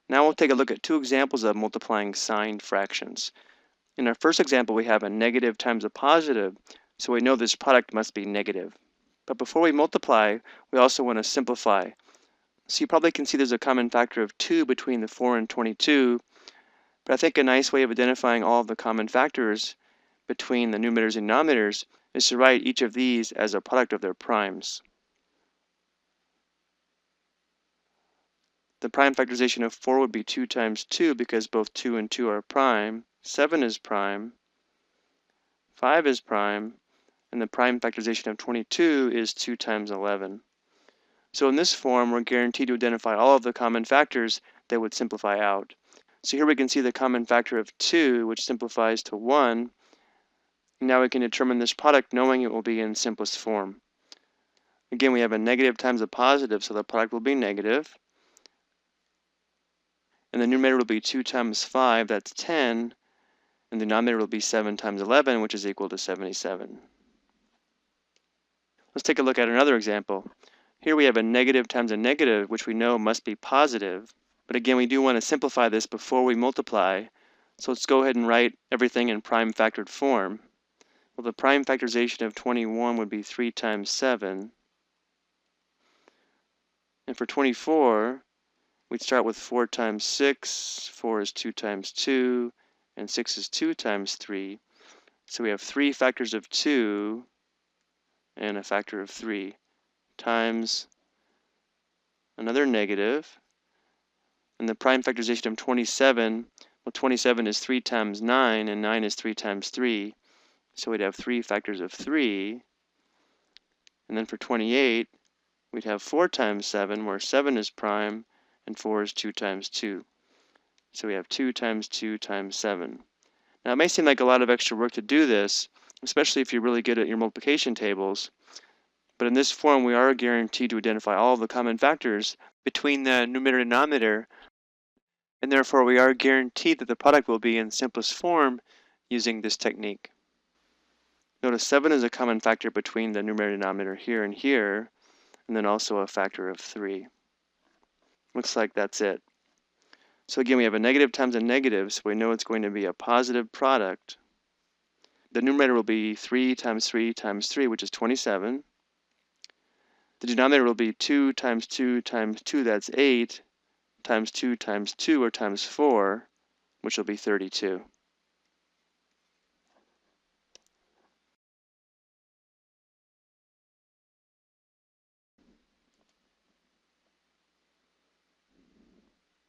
Now we'll take a look at two examples of multiplying signed fractions. In our first example, we have a negative times a positive, so we know this product must be negative. But before we multiply, we also want to simplify. So you probably can see there's a common factor of 2 between the 4 and 22, but I think a nice way of identifying all of the common factors between the numerators and denominators is to write each of these as a product of their primes. The prime factorization of 4 would be 2 times 2 because both 2 and 2 are prime. 7 is prime. 5 is prime. And the prime factorization of 22 is 2 times 11. So in this form, we're guaranteed to identify all of the common factors that would simplify out. So here we can see the common factor of 2, which simplifies to 1. Now we can determine this product knowing it will be in simplest form. Again, we have a negative times a positive, so the product will be negative. And the numerator will be 2 times 5, that's 10. And the denominator will be 7 times 11, which is equal to 77. Let's take a look at another example. Here we have a negative times a negative, which we know must be positive. But again, we do want to simplify this before we multiply. So let's go ahead and write everything in prime factored form. Well, the prime factorization of 21 would be 3 times 7. And for 24, we'd start with 4 times 6. 4 is 2 times 2. And 6 is 2 times 3. So we have 3 factors of 2 and a factor of 3 times another negative. And the prime factorization of 27, well, 27 is 3 times 9, and 9 is 3 times 3. So we'd have 3 factors of 3. And then for 28, we'd have 4 times 7, where 7 is prime, and 4 is 2 times 2. So we have 2 times 2 times 7. Now it may seem like a lot of extra work to do this, especially if you're really good at your multiplication tables. But in this form, we are guaranteed to identify all of the common factors between the numerator and denominator, and therefore we are guaranteed that the product will be in simplest form using this technique. Notice 7 is a common factor between the numerator and denominator here and here, and then also a factor of 3. Looks like that's it. So again, we have a negative times a negative, so we know it's going to be a positive product. The numerator will be 3 times 3 times 3, which is 27. The denominator will be 2 times 2 times 2, that's 8, times 2 times 2, or times 4, which will be 32.